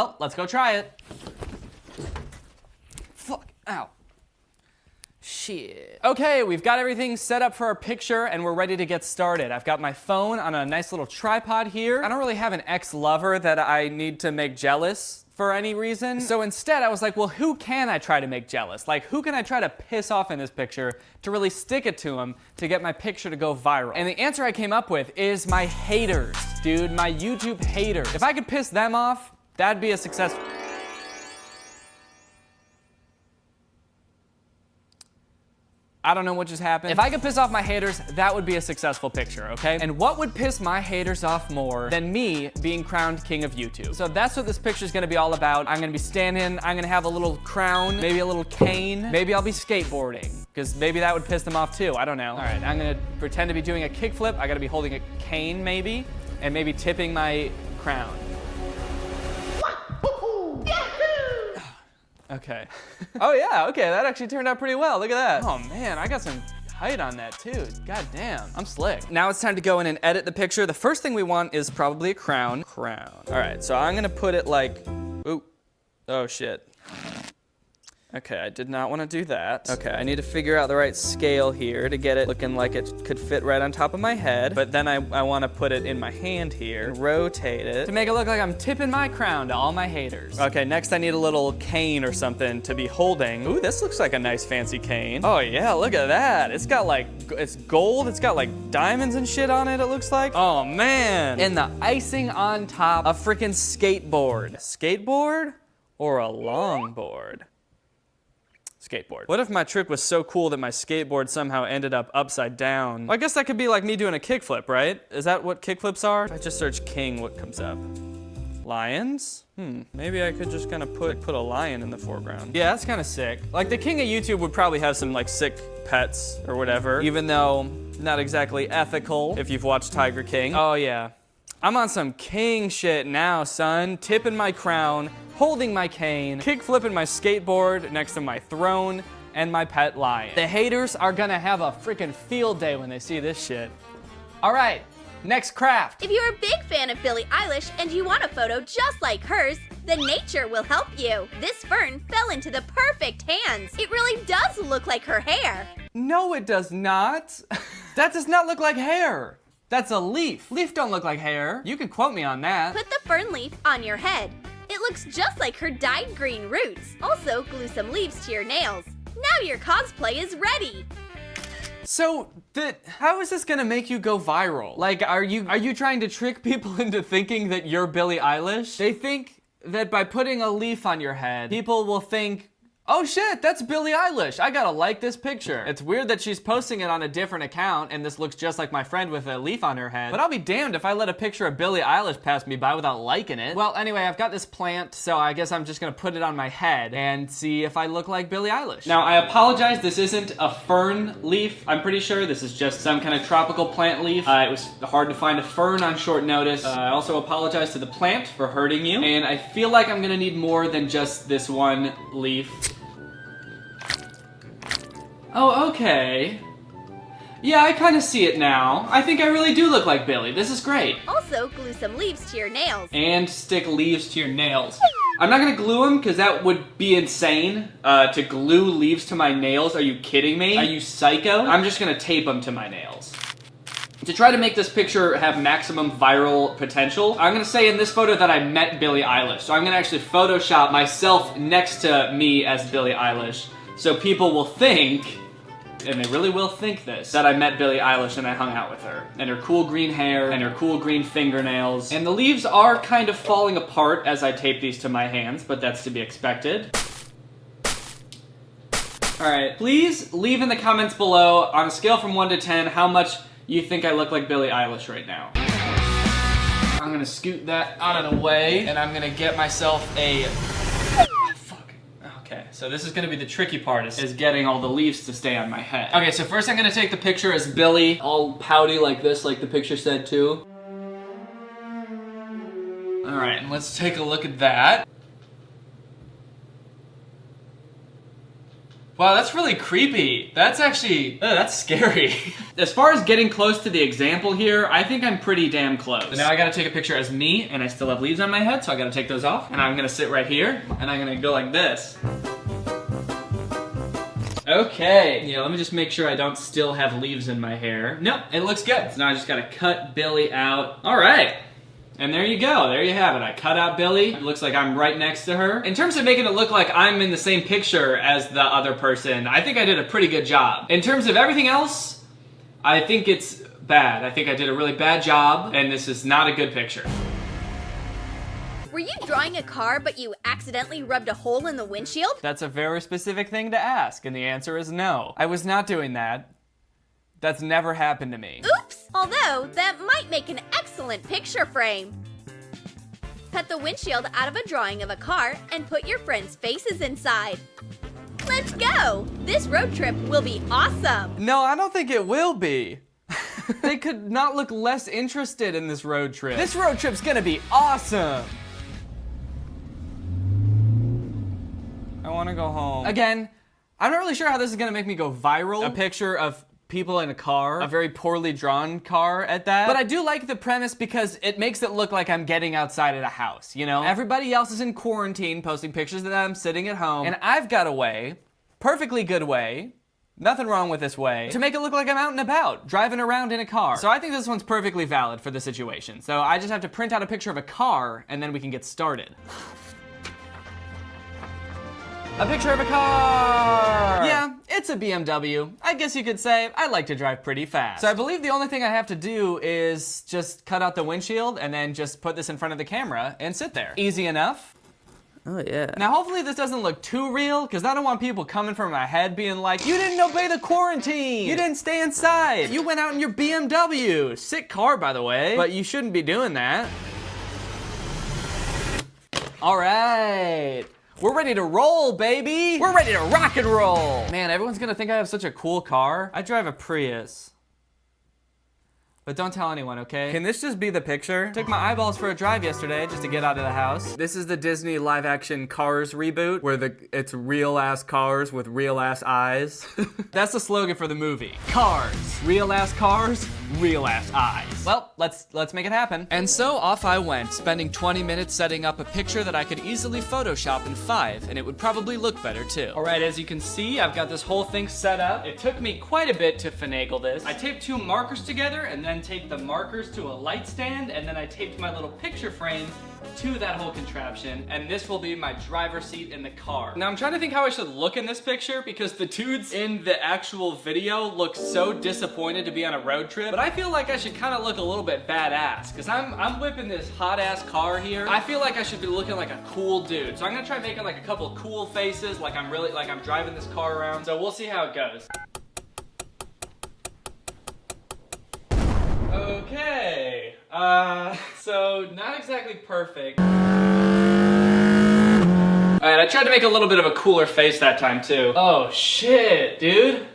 Well, let's go try it. Fuck, ow. Shit. Okay, we've got everything set up for our picture and we're ready to get started. I've got my phone on a nice little tripod here. I don't really have an ex-lover that I need to make jealous for any reason. So instead I was like, well, who can I try to make jealous? Like, who can I try to piss off in this picture to really stick it to him to get my picture to go viral? And the answer I came up with is my haters, dude, my YouTube haters. If I could piss them off, that'd be a success. I don't know what just happened. If I could piss off my haters, that would be a successful picture, okay? And what would piss my haters off more than me being crowned king of YouTube? So that's what this picture is gonna be all about. I'm gonna be standing, I'm gonna have a little crown, maybe a little cane, maybe I'll be skateboarding, because maybe that would piss them off too, I don't know. All right, I'm gonna pretend to be doing a kickflip. I gotta be holding a cane maybe, and maybe tipping my crown. Okay. Oh yeah, okay, that actually turned out pretty well. Look at that. Oh man, I got some height on that too. God damn, I'm slick. Now it's time to go in and edit the picture. The first thing we want is probably a crown. Crown. All right, so I'm gonna put it like, ooh, oh shit. Okay, I did not want to do that. Okay, I need to figure out the right scale here to get it looking like it could fit right on top of my head. But then I want to put it in my hand here and rotate it to make it look like I'm tipping my crown to all my haters. Okay, next I need a little cane or something to be holding. Ooh, this looks like a nice fancy cane. Oh yeah, look at that. It's got like, it's gold. It's got like diamonds and shit on it, it looks like. Oh man. And the icing on top, a freaking skateboard. Skateboard or a longboard? Skateboard. What if my trick was so cool that my skateboard somehow ended up upside down? Well, I guess that could be like me doing a kickflip, right? Is that what kickflips are? If I just search king, what comes up? Lions? Maybe I could just kind of put a lion in the foreground. Yeah, that's kind of sick. Like the king of YouTube would probably have some like sick pets or whatever, even though not exactly ethical if you've watched Tiger King. Oh yeah. I'm on some king shit now, son. Tipping my crown, holding my cane, kick flipping my skateboard next to my throne, and my pet lion. The haters are gonna have a freaking field day when they see this shit. All right, next craft. If you're a big fan of Billie Eilish and you want a photo just like hers, then nature will help you. This fern fell into the perfect hands. It really does look like her hair. No, it does not. That does not look like hair. That's a leaf. Leaf don't look like hair. You can quote me on that. Put the fern leaf on your head. It looks just like her dyed green roots. Also, glue some leaves to your nails. Now your cosplay is ready. So, how is this gonna make you go viral? Like, are you trying to trick people into thinking that you're Billie Eilish? They think that by putting a leaf on your head, people will think, oh shit, that's Billie Eilish. I gotta like this picture. It's weird that she's posting it on a different account and this looks just like my friend with a leaf on her head. But I'll be damned if I let a picture of Billie Eilish pass me by without liking it. Well, anyway, I've got this plant, so I guess I'm just gonna put it on my head and see if I look like Billie Eilish. Now, I apologize, this isn't a fern leaf. I'm pretty sure this is just some kind of tropical plant leaf. It was hard to find a fern on short notice. I also apologize to the plant for hurting you. And I feel like I'm gonna need more than just this one leaf. Oh, okay. Yeah, I kind of see it now. I think I really do look like Billie. This is great. Also, glue some leaves to your nails. And stick leaves to your nails. I'm not gonna glue them because that would be insane. To glue leaves to my nails, are you kidding me? Are you psycho? I'm just gonna tape them to my nails. To try to make this picture have maximum viral potential, I'm gonna say in this photo that I met Billie Eilish. So I'm gonna actually Photoshop myself next to me as Billie Eilish. So people will think, and they really will think this, that I met Billie Eilish and I hung out with her. And her cool green hair, and her cool green fingernails. And the leaves are kind of falling apart as I tape these to my hands, but that's to be expected. Alright, please leave in the comments below, on a scale from 1 to 10, how much you think I look like Billie Eilish right now. I'm gonna scoot that out of the way, and I'm gonna get myself a... Okay, so this is gonna be the tricky part, is getting all the leaves to stay on my head. Okay, so first I'm gonna take the picture as Billie, all pouty like this, like the picture said too. All right, and let's take a look at that. Wow, that's really creepy. That's actually, that's scary. As far as getting close to the example here, I think I'm pretty damn close. So now I gotta take a picture as me, and I still have leaves on my head, so I gotta take those off. And I'm gonna sit right here, and I'm gonna go like this. Okay, yeah, let me just make sure I don't still have leaves in my hair. Nope, it looks good. So now I just gotta cut Billy out. All right. And there you go, there you have it. I cut out Billy. It looks like I'm right next to her. In terms of making it look like I'm in the same picture as the other person, I think I did a pretty good job. In terms of everything else, I think it's bad. I think I did a really bad job, and this is not a good picture. Were you drawing a car, but you accidentally rubbed a hole in the windshield? That's a very specific thing to ask, and the answer is no. I was not doing that. That's never happened to me. Oops! Although, that might make an excellent picture frame. Cut the windshield out of a drawing of a car and put your friends' faces inside. Let's go! This road trip will be awesome! No, I don't think it will be. They could not look less interested in this road trip. This road trip's gonna be awesome! I wanna go home. Again, I'm not really sure how this is gonna make me go viral. A picture of people in a car, a very poorly drawn car at that. But I do like the premise because it makes it look like I'm getting outside of the house, you know? Everybody else is in quarantine posting pictures of them sitting at home, and I've got a way, perfectly good way, nothing wrong with this way, to make it look like I'm out and about, driving around in a car. So I think this one's perfectly valid for the situation. So I just have to print out a picture of a car, and then we can get started. A picture of a car! Yeah, it's a BMW. I guess you could say I like to drive pretty fast. So I believe the only thing I have to do is just cut out the windshield and then just put this in front of the camera and sit there. Easy enough. Oh yeah. Now hopefully this doesn't look too real, because I don't want people coming from my head being like, you didn't obey the quarantine! You didn't stay inside! You went out in your BMW! Sick car, by the way, but you shouldn't be doing that. All right. We're ready to roll, baby! We're ready to rock and roll! Man, everyone's gonna think I have such a cool car. I drive a Prius. But don't tell anyone, okay? Can this just be the picture? Took my eyeballs for a drive yesterday just to get out of the house. This is the Disney live-action Cars reboot, where it's real-ass cars with real-ass eyes. That's the slogan for the movie. Cars. Real-ass cars, real-ass eyes. Well, let's make it happen. And so off I went, spending 20 minutes setting up a picture that I could easily Photoshop in 5, and it would probably look better too. All right, as you can see, I've got this whole thing set up. It took me quite a bit to finagle this. I taped 2 markers together, and then taped the markers to a light stand, and then I taped my little picture frame to that whole contraption, and this will be my driver's seat in the car. Now I'm trying to think how I should look in this picture, because the dudes in the actual video look so disappointed to be on a road trip, but I feel like I should kind of look a little bit badass, because I'm whipping this hot ass car here. I feel like I should be looking like a cool dude, so I'm gonna try making like a couple cool faces, like I'm driving this car around, so we'll see how it goes. Okay, so not exactly perfect. All right, I tried to make a little bit of a cooler face that time too. Oh shit, dude.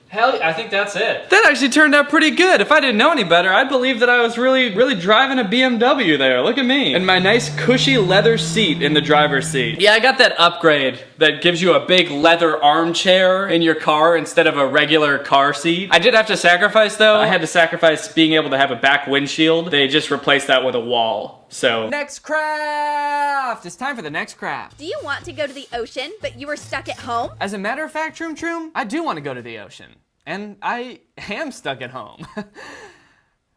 Hell, I think that's it. That actually turned out pretty good. If I didn't know any better, I'd believe that I was really driving a BMW there. Look at me. And my nice cushy leather seat in the driver's seat. Yeah, I got that upgrade that gives you a big leather armchair in your car instead of a regular car seat. I did have to sacrifice though. I had to sacrifice being able to have a back windshield. They just replaced that with a wall. So, next craft! It's time for the next craft. Do you want to go to the ocean, but you were stuck at home? As a matter of fact, Troom Troom, I do want to go to the ocean. And I am stuck at home.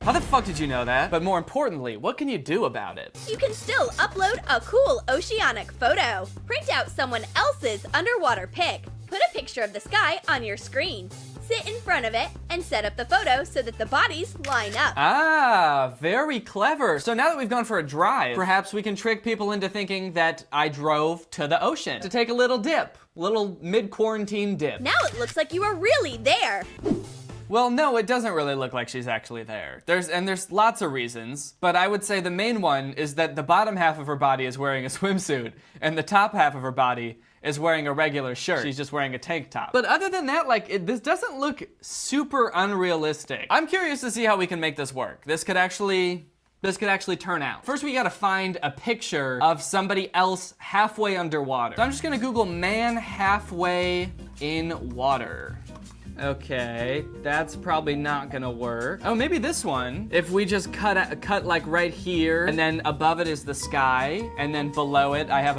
How the fuck did you know that? But more importantly, what can you do about it? You can still upload a cool oceanic photo. Print out someone else's underwater pic. Put a picture of the sky on your screen. Sit in front of it and set up the photo so that the bodies line up. Ah, very clever. So now that we've gone for a drive, perhaps we can trick people into thinking that I drove to the ocean to take a little dip, little mid-quarantine dip. Now it looks like you are really there. Well, no, it doesn't really look like she's actually there. There's lots of reasons, but I would say the main one is that the bottom half of her body is wearing a swimsuit, and the top half of her body is wearing a regular shirt. She's just wearing a tank top. But other than that, this doesn't look super unrealistic. I'm curious to see how we can make this work. This could actually turn out. First, we gotta find a picture of somebody else halfway underwater. So I'm just gonna Google man halfway in water. Okay, that's probably not gonna work. Oh, maybe this one. If we just cut like right here, and then above it is the sky, and then below it I have